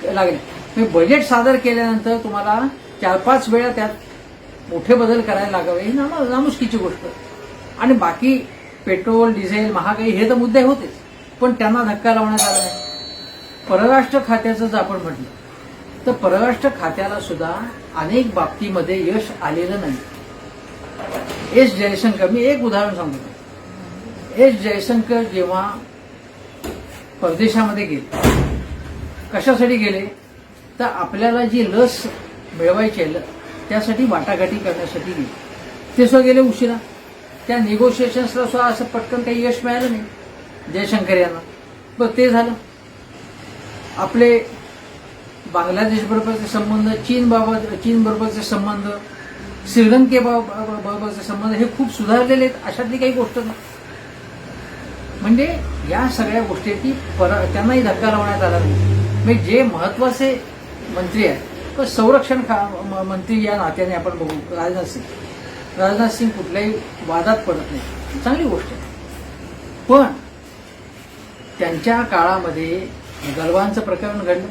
लागल्या. बजेट सादर केल्यानंतर तुम्हाला 4-5 वेळा त्यात मोठे बदल करायला लागावे, ही नामुष्कीची गोष्ट. आणि बाकी पेट्रोल डिझेल महागाई हे तर मुद्दे होतेच, पण त्यांना धक्का लावण्यात आला नाही. परराष्ट्र खात्याचं जर आपण म्हटलं तर परराष्ट्र खात्याला सुद्धा अनेक बाबतीमध्ये यश आलेलं नाही. एस जयशंकर, मी एक उदाहरण सांगतो. एस जयशंकर जेव्हा परदेशामध्ये गेले, कशासाठी गेले तर आपल्याला जी लस मिळवायची आहे त्यासाठी वाटाघाटी करण्यासाठी गेले. ते सुद्धा गेले उशिरा. त्या निगोशिएशन्सला सुद्धा असं पटकन काही यश मिळालं नाही जयशंकर यांना. बरं, ते झालं. आपले बांगलादेशबरोबरचे संबंध, चीनबरोबरचे संबंध, श्रीलंकेबरोबरचे संबंध हे खूप सुधारलेले आहेत, अशातली काही गोष्ट नाही. म्हणजे या सगळ्या गोष्टी त्यांनाही धक्का लावण्यात आला नाही. म्हणजे जे महत्वाचे मंत्री आहेत, तर संरक्षण मंत्री या नात्याने आपण बघू, राजनाथ सिंग कुठल्याही वादात पडत नाही, चांगली गोष्ट आहे. पण त्यांच्या काळामध्ये गलवानचं प्रकरण घडलं,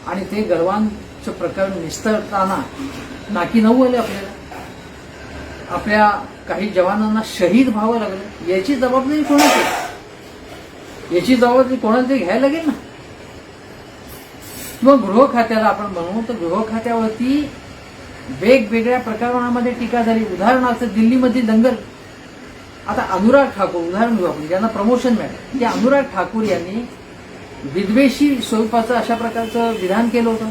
आणि ते गलवानचं प्रकरण निस्तरताना नाकी नऊ आले आपल्याला. आपल्या काही जवानांना शहीद व्हावं लागलं. याची जबाबदारी कोणाची? याची जबाबदारी कोणाला तरी घ्यायला लागेल ना. मग गृह खात्याला आपण म्हणू तर गृह खात्यावरती वेगवेगळ्या प्रकरणामध्ये टीका झाली. उदाहरणार्थ दिल्लीमधील दंगल. आता अनुराग ठाकूर उदाहरण घेऊ आपण, ज्यांना प्रमोशन मिळालं. ते अनुराग ठाकूर यांनी विद्वेषी स्वरूपाचं अशा प्रकारचं विधान केलं होतं.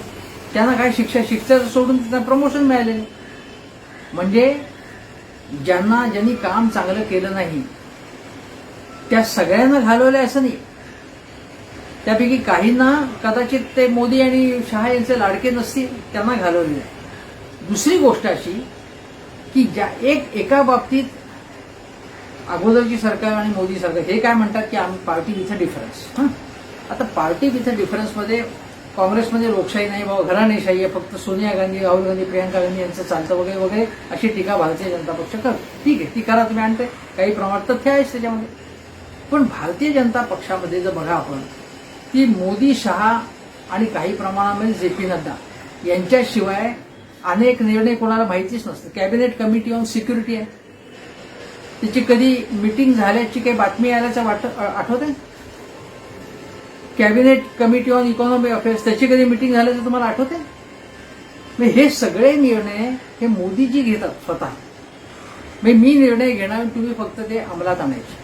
त्यांना काय शिक्षाचं सोडून त्यांना प्रमोशन मिळालेलं. म्हणजे ज्यांनी काम चांगलं केलं नाही त्या सगळ्यांना घालवलं असं नाही. त्यापैकी काहींना कदाचित ते मोदी आणि शहा यांचे लाडके नसतील, त्यांना घालवले. दुसरी गोष्ट अशी की एका बाबतीत अगोदरची सरकार आणि मोदी सरकार हे काय म्हणतात की आम्ही पार्टी विथ डिफरन्स. आता पार्टी विथ डिफरन्समध्ये काँग्रेसमध्ये लोकशाही नाही बाबा, घराणेशाही आहे, फक्त सोनिया गांधी, राहुल गांधी, प्रियंका गांधी यांचं चालतं वगैरे वगैरे अशी टीका भारतीय जनता पक्ष करतो. ठीक आहे, ती करा, तुम्ही आणते, काही प्रमाणात तथ्य आहेच त्याच्यामध्ये. पण भारतीय जनता पक्षामध्ये जर बघा आपण की मोदी, शहा आणि काही प्रमाणामध्ये जे.पी. नड्डा यांच्याशिवाय अनेक निर्णय कोणाला माहितीच नसतं. कॅबिनेट कमिटी ऑन सिक्युरिटी आहे, त्याची कधी मिटिंग झाल्याची काही बातमी आल्याचं आठवतंय? Cabinet committee on economic affairs, त्याची कधी मिटिंग झाल्याचं तुम्हाला आठवतंय? हे सगळे निर्णय हे मोदीजी घेतात स्वतः. मी निर्णय घेणार, तुम्ही फक्त ते अंमलात आणायचे.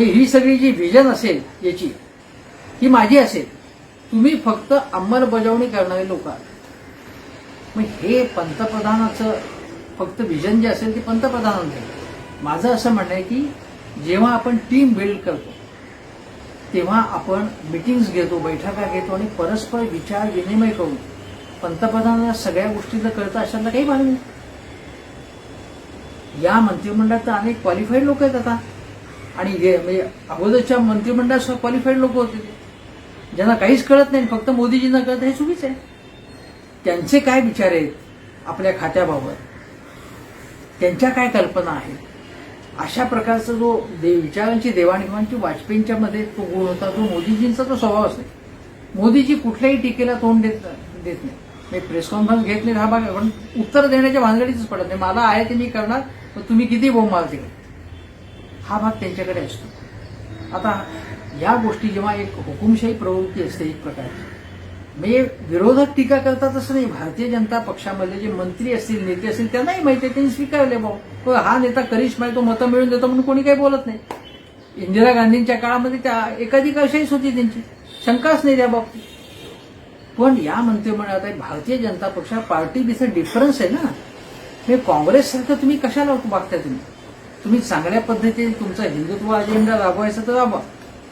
ही सगळी जी व्हिजन असेल याची, ही माझी असेल, तुम्ही फक्त अंमलबजावणी करणारे लोक आहात. हे पंतप्रधानाचं फक्त व्हिजन जे असेल ते पंतप्रधानांचं. माझं असं म्हणणं आहे की जेव्हा आपण टीम बिल्ड करतो तेव्हा आपण मिटिंग्स घेतो, बैठका घेतो आणि परस्पर विचार विनिमय करून पंतप्रधानांना सगळ्या गोष्टी जर कळतं अशातला काही भाग नाही. या मंत्रिमंडळात तर अनेक क्वालिफाईड लोक आहेत आता, आणि म्हणजे अगोदरच्या मंत्रिमंडळात क्वालिफाईड लोक होते ज्यांना काहीच कळत नाही, फक्त मोदीजींना कळतं, हे चुकीचं आहे. त्यांचे काय विचार आहेत आपल्या खात्याबाबत, त्यांच्या काय कल्पना आहेत, अशा प्रकारचा जो विचारांची देवाणघेवाणची वाजपेयींच्या मध्ये तो गुण होता, तो मोदीजींचा तो स्वभाव असतो. मोदीजी कुठल्याही टीकेला तोंड देत नाही. मी प्रेस कॉन्फरन्स घेत नाही हा भाग आहे, पण उत्तर देण्याच्या भानगडीच पडत नाही. मला आहे ते मी करणार, तर तुम्ही किती बोंब मारते हा भाग त्यांच्याकडे असतो. आता या गोष्टी जेव्हा एक हुकुमशाही प्रवृत्ती असते एक प्रकारची, म्हणजे विरोधक टीका करतात असं नाही. भारतीय जनता पक्षामधले जे मंत्री असतील, नेते असतील, त्यांनाही माहिती आहे, त्यांनी स्वीकारले भाऊ हा नेता करिष्मा आहे, तो मतं मिळून देतो म्हणून कोणी काही बोलत नाही. इंदिरा गांधींच्या काळामध्ये त्या एकाधिकारशाहीच होती त्यांची, शंकाच नाही त्या बाबतीत. पण या मंत्रिमंडळात आहे भारतीय जनता पक्ष पार्टी तिथं डिफरन्स आहे ना. हे काँग्रेससारखं तुम्ही कशाला बघताय? तुम्ही चांगल्या पद्धतीने तुमचा हिंदुत्व अजेंडा राबवायचा तर राबवा,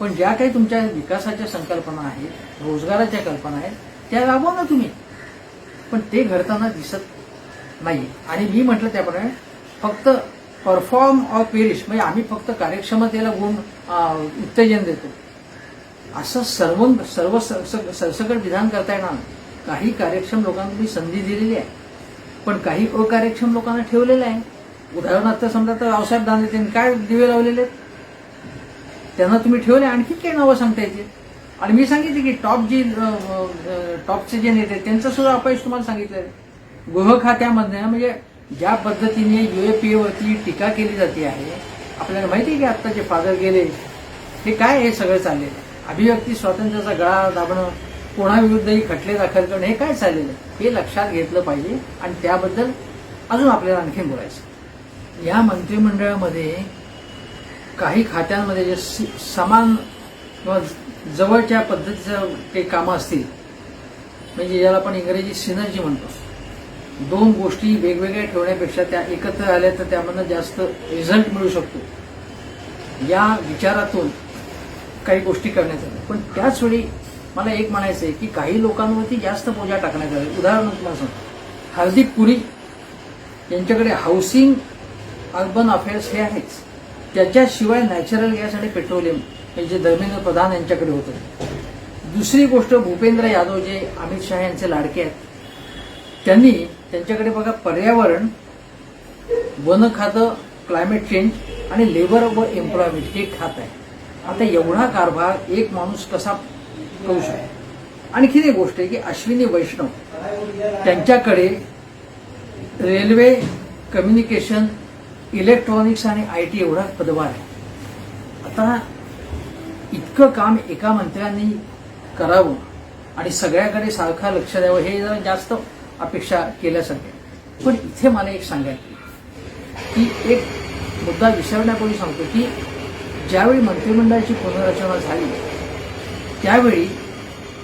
पण ज्या काही तुमच्या विकासाच्या संकल्पना आहेत, रोजगाराच्या कल्पना आहेत, त्या राबवा ना तुम्ही. पण ते घडताना दिसत नाही. आणि मी म्हटलं त्याप्रमाणे फक्त परफॉर्म ऑर पेरिश, म्हणजे आम्ही फक्त कार्यक्षमतेला गुण उत्तेजन देतो असं सर्व सरसकट विधान करता येणार नाही. काही कार्यक्षम लोकांना तुम्ही संधी दिलेली आहे, पण काही अकार्यक्षम लोकांना ठेवलेलं आहे. उदाहरणार्थ समजा तर रावसाहेब दानवे त्यांनी काय दिवे लावलेले आहेत, त्यांना तुम्ही ठेवले. आणखी काही नावं सांगता येतील. आणि मी सांगितले की टॉपचे जे नेते आहेत त्यांचं सुद्धा अपयश तुम्हाला सांगितलं आहे. गृह खात्यामध्ये म्हणजे ज्या पद्धतीने UAPAवरती टीका केली जाते आहे, आपल्याला माहिती आहे की आत्ता जे फादर गेले हे काय हे सगळं चाललेलं आहे. अभिव्यक्ती स्वातंत्र्याचा गळा दाबणं, कोणाविरुद्धही खटले दाखल करणं, हे काय चाललेलं आहे हे लक्षात घेतलं पाहिजे. आणि त्याबद्दल अजून आपल्याला आणखी बोलायचं. या मंत्रिमंडळामध्ये काही खात्यांमध्ये जे समान किंवा जवळच्या पद्धतीचं ते कामं असतील, म्हणजे ज्याला आपण इंग्रजी सिनर्जी म्हणतो, दोन गोष्टी वेगवेगळ्या ठेवण्यापेक्षा त्या एकत्र आल्या तर त्यामधनं जास्त रिझल्ट मिळू शकतो, या विचारातून काही गोष्टी करण्यात आल्या. पण त्याच वेळी मला एक म्हणायचं आहे की काही लोकांवरती जास्त बोजा टाकण्यात आला. उदाहरण तुम्हाला सांगतो, हरदीप पुरी यांच्याकडे हाऊसिंग अर्बन अफेअर्स हे आहेच, त्याच्याशिवाय नॅचरल गॅस आणि पेट्रोलियम हे जे धर्मेंद्र प्रधान यांच्याकडे होतं. दुसरी गोष्ट, भूपेंद्र यादव जे अमित शहा यांचे लाडके आहेत, त्यांनी त्यांच्याकडे बघा पर्यावरण, वन खातं, क्लायमेट चेंज आणि लेबर व एम्प्लॉयमेंट हे खात आहे. आता एवढा कारभार एक माणूस कसा करू शकतो? आणखीन एक गोष्ट आहे की अश्विनी वैष्णव त्यांच्याकडे रेल्वे, कम्युनिकेशन, इलेक्ट्रॉनिक्स आणि IT एवढा पदभार आहे. आता इतकं काम एका मंत्र्यांनी करावं आणि सगळ्याकडे सारखं लक्ष द्यावं हे जरा जास्त अपेक्षा केल्यासारखे. पण इथे मला एक सांगायचं की एक मुद्दा विसरण्यापूर्वी सांगतो की ज्यावेळी मंत्रिमंडळाची पुनर्रचना झाली त्यावेळी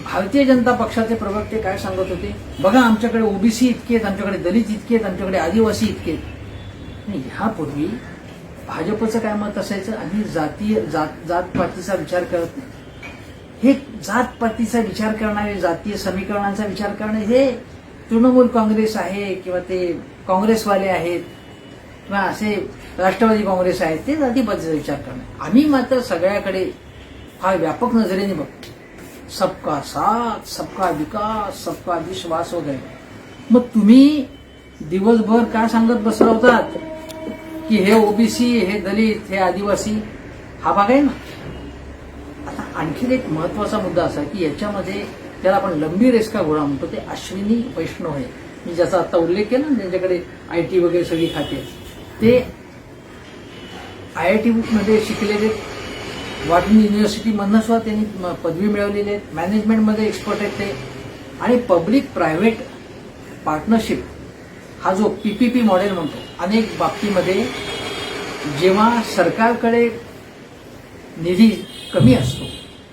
भारतीय जनता पक्षाचे प्रवक्ते काय सांगत होते, बघा आमच्याकडे OBC इतके आहेत, आमच्याकडे दलित इतके आहेत, आमच्याकडे आदिवासी इतके आहेत. नाही, ह्यापूर्वी भाजपचं काय मत असायचं, आम्ही जातपातीचा विचार करत नाही. हे जातपातीचा विचार करणारे, जातीय समीकरणांचा विचार करणे हे तृणमूल काँग्रेस आहे किंवा ते काँग्रेसवाले आहेत किंवा असे राष्ट्रवादी काँग्रेस आहेत, ते जातीपातीचा विचार करणे. आम्ही मात्र सगळ्याकडे फार व्यापक नजरेने बघतो. सबका साथ, सबका विकास, सबका विश्वास वगैरे. मग तुम्ही दिवसभर काय सांगत बसला होतात की हे OBC, हे दलित, हे आदिवासी, हा भाग आहे ना. आता आणखीन एक महत्वाचा मुद्दा असा की याच्यामध्ये त्याला आपण लंबी रेस का घोडा म्हणतो, ते अश्विनी वैष्णव आहे, मी ज्याचा आता उल्लेख केला ना, त्यांच्याकडे IT वगैरे सगळी खाते, ते IIT मध्ये शिकलेले, वाटणी युनिव्हर्सिटीमधनं सुद्धा त्यांनी पदवी मिळवलेली आहे, मॅनेजमेंटमध्ये एक्सपर्ट आहेत ते. आणि पब्लिक प्रायव्हेट पार्टनरशिप हा जो PPP मॉडेल म्हणतो, अनेक बाबतीमध्ये जेव्हा सरकारकडे निधी कमी असतो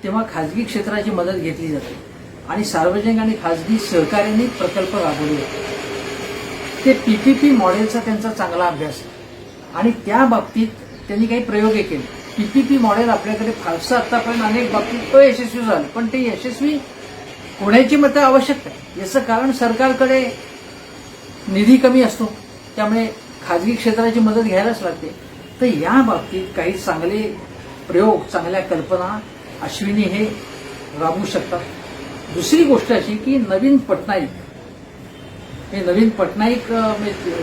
तेव्हा खाजगी क्षेत्राची मदत घेतली जाते आणि सार्वजनिक आणि खाजगी सहकार्याने प्रकल्प राबवले जातात. ते PPP मॉडेलचा त्यांचा चांगला अभ्यास आहे आणि त्या बाबतीत त्यांनी काही प्रयोग केले. PPP मॉडेल आपल्याकडे फारसं आतापर्यंत अनेक बाबतीत अयशस्वी झालं, पण ते यशस्वी होण्याची मतं आवश्यक आहे. याचं कारण सरकारकडे निधी कमी असतो, त्यामुळे खाजगी क्षेत्राची मदत घ्यायलाच लागते. तर या बाबतीत काही चांगले प्रयोग, चांगल्या कल्पना अश्विनी हे राबवू शकतात. दुसरी गोष्ट अशी की नवीन पटनाईक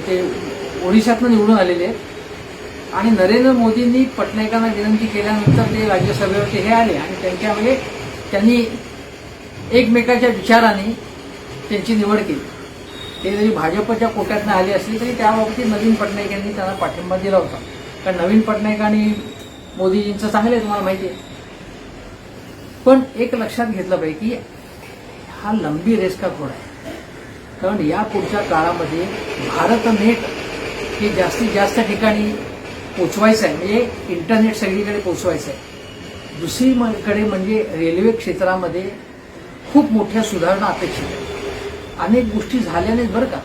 ते ओडिशातनं निवडून आलेले आहेत आणि नरेंद्र मोदींनी पटनाईकांना विनंती केल्यानंतर ते राज्यसभेवरती हे आले आणि त्यांच्यामध्ये त्यांनी एकमेकाच्या विचाराने त्यांची निवड केली. ते जरी भाजपच्या कोट्यातनं आले असले तरी त्याबाबतीत नवीन पटनाईक यांनी त्यांना पाठिंबा दिला होता. कारण नवीन पटनाईक आणि मोदीजींचं चांगलं आहे, तुम्हाला माहिती आहे. पण एक लक्षात घेतलं पाहिजे की हा लंबी रेस का घोडा आहे. कारण या पुढच्या काळामध्ये भारत नेट हे जास्तीत जास्त ठिकाणी पोचवायचं आहे, म्हणजे इंटरनेट सगळीकडे पोचवायचं आहे. दुसरीकडे म्हणजे रेल्वे क्षेत्रामध्ये खूप मोठ्या सुधारणा अपेक्षित आहे. अनेक गोष्टी झाल्या नाहीत बरं का.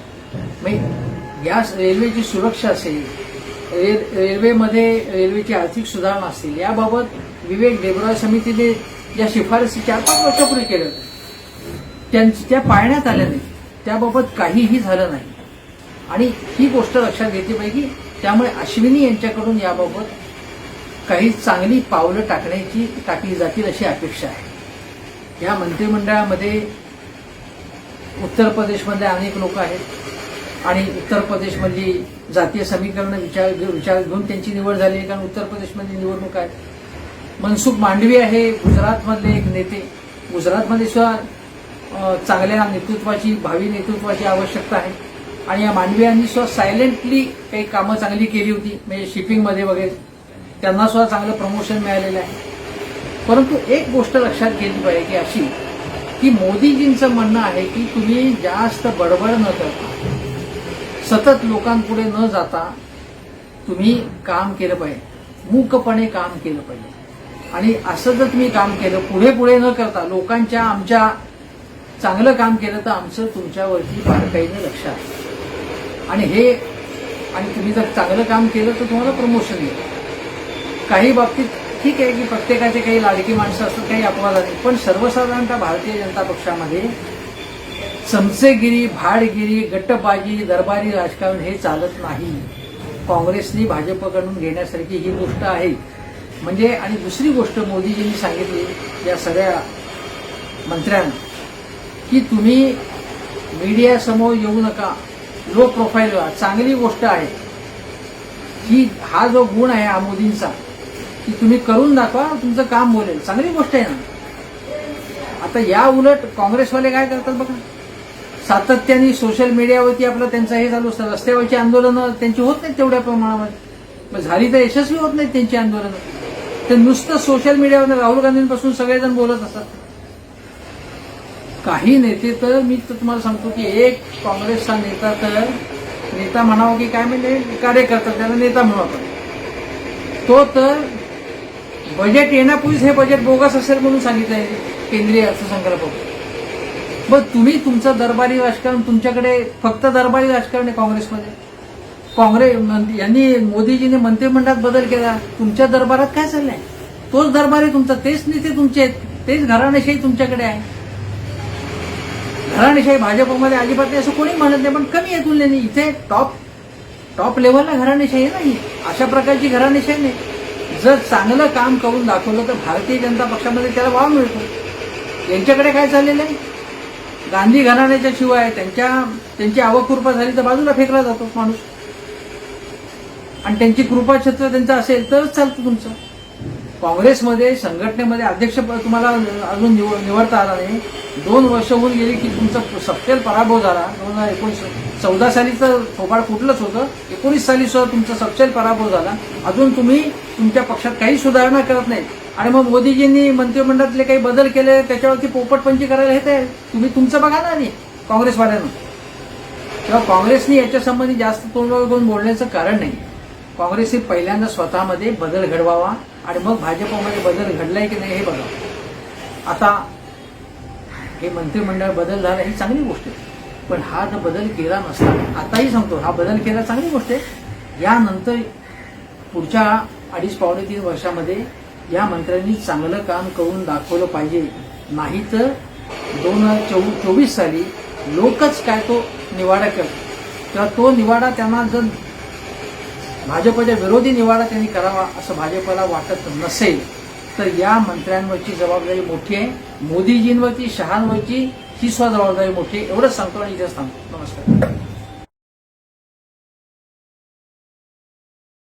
म्हणजे गॅस रेल्वेची सुरक्षा असेल, रेल्वेमध्ये रेल्वेची आर्थिक सुधारणा असतील, याबाबत विवेक देबरॉय समितीने ज्या शिफारसी 4-5 वर्षापूर्वी केल्या होत्या त्या पाळण्यात आल्या नाही. त्याबाबत काहीही झालं नाही. आणि ही गोष्ट लक्षात घेतली पाहिजे. त्यामुळे अश्विनी यांच्याकडून याबाबत काही चांगली पावलं टाकली जातील अशी अपेक्षा आहे. या मंत्रिमंडळामध्ये उत्तर प्रदेशमधले अनेक लोक आहेत आणि उत्तर प्रदेशमधली जातीय समीकरणं विचार घेऊन त्यांची निवड झाली. कारण उत्तर प्रदेशमधली निवडणूक आहे. मनसुख मांडवी आहे गुजरातमधले एक नेते. गुजरातमध्ये सुद्धा चांगल्या नेतृत्वाची, भावी नेतृत्वाची आवश्यकता आहे. आणि या मांडवी यांनी सुद्धा सायलेंटली काही कामं चांगली केली होती, म्हणजे शिपिंगमध्ये वगैरे त्यांना सुद्धा चांगलं प्रमोशन मिळालेलं आहे. परंतु एक गोष्ट लक्षात घेतली पाहिजे की अशी की मोदीजींचं म्हणणं आहे की तुम्ही जास्त बडबड न करता, सतत लोकांपुढे न जाता तुम्ही काम केलं पाहिजे, मूकपणे काम केलं पाहिजे. आणि असं जर तुम्ही काम केलं, पुढे पुढे न करता लोकांच्या आमच्या चांगलं काम केलं तर आमचं तुमच्यावरती बारकाईनं लक्ष आहे. आणि तुम्ही जर चांगलं काम केलं तर तुम्हाला प्रमोशन मिळेल. काही बाबतीत ठीक आहे की प्रत्येकाचे काही लाडकी माणसं असतात, काही अपवाद आहेत. पण सर्वसाधारणतः भारतीय जनता पक्षामध्ये चमचेगिरी, भाडगिरी, गट्टबाजी, दरबारी राजकारण हे चालत नाही. काँग्रेसनी भाजपकडून घेण्यासारखी ही गोष्ट आहे. म्हणजे आणि दुसरी गोष्ट मोदीजींनी सांगितली या सगळ्या मंत्र्यांना की तुम्ही मीडियासमोर येऊ नका, लो प्रोफाईल व्हा. चांगली गोष्ट आहे की हा जो गुण आहे हा मोदींचा की तुम्ही करून दाखवा, तुमचं काम बोलेल, चांगली गोष्ट आहे ना. आता या उलट काँग्रेसवाले काय करतात बघा, सातत्याने सोशल मीडियावरती आपलं त्यांचं हे चालू असतं. रस्त्यावरची आंदोलनं त्यांची होत नाहीत तेवढ्या प्रमाणामध्ये, झाली तर यशस्वी होत नाहीत त्यांची आंदोलनं. ते नुसतं सोशल मीडियावर राहुल गांधींपासून सगळेजण बोलत असतात. काही नेते तर मी तर तुम्हाला सांगतो की एक काँग्रेसचा नेता म्हणावं की काय म्हणजे कार्यकर्ता, त्याला नेता म्हणू आपण, तो तर बजेट येण्यापूर्वीच हे बजेट बोगस असेल म्हणून सांगितलं आहे केंद्रीय अर्थसंकल्पात. मग तुम्ही तुमचं दरबारी राजकारण, तुमच्याकडे फक्त दरबारी राजकारण आहे काँग्रेसमध्ये. यांनी मोदीजीने मंत्रिमंडळात बदल केला, तुमच्या दरबारात काय चाललंय? तोच दरबार आहे तुमचा, तेच नेते तुमचे आहेत, तेच घराणेशाही तुमच्याकडे आहे. घराणेशाही भाजपमध्ये अजिबात नाही असं कोणी म्हणत नाही, पण कमी आहे तुलनेने. इथे टॉप लेव्हलला घराणेशाही नाही, अशा प्रकारची घराणेशाही नाही. जर चांगलं काम करून दाखवलं तर भारतीय जनता पक्षामध्ये त्याला वाव मिळतो. यांच्याकडे काय चाललेलं आहे, गांधी घराण्याच्या शिवाय त्यांची आवकृपा झाली तर बाजूला फेकला जातो माणूस. आणि त्यांची कृपाछत्र त्यांचं असेल तरच चालतं तुमचं. काँग्रेसमध्ये संघटनेमध्ये अध्यक्ष तुम्हाला अजून निवडता आला नाही. 2 वर्ष होऊन गेली की तुमचा सपशेल पराभव झाला. 2014 साली तर थोपाड फुटलंच होतं, 19 साली सुद्धा तुमचा सपशेल पराभव झाला. अजून तुम्ही तुमच्या पक्षात काही सुधारणा करत नाही. आणि मग मोदीजींनी मंत्रिमंडळातले काही बदल केले, त्याच्यावरती पोपटपंची करायला हे आहे. तुम्ही तुमचं बघा ना आधी काँग्रेसवाल्यांना. तेव्हा काँग्रेसनी याच्या संबंधी जास्त तोंडावर करून बोलण्याचं कारण नाही. काँग्रेसने पहिल्यांदा स्वतःमध्ये बदल घडवावा आणि मग भाजपमध्ये बदल घडलाय की नाही हे बघा. आता हे मंत्रिमंडळ बदल झाला ही चांगली गोष्ट आहे, पण हा जर बदल केला नसता, आताही सांगतो हा बदल केला चांगली गोष्ट आहे. यानंतर पुढच्या 2.5-3 वर्षामध्ये या मंत्र्यांनी चांगलं काम करून दाखवलं पाहिजे. नाही तर 2024 साली लोकच काय तो निवाडा करतात. तेव्हा तो निवाडा त्यांना जर भाजपच्या विरोधी निवाडा त्यांनी करावा असं भाजपला वाटत नसेल तर या मंत्र्यांवरची जबाबदारी मोठी आहे. मोदीजींवरची, शहांवरची ही सुद्धा जबाबदारी मोठी आहे. एवढंच सांगतो आणि इथेच थांबतो. नमस्कार.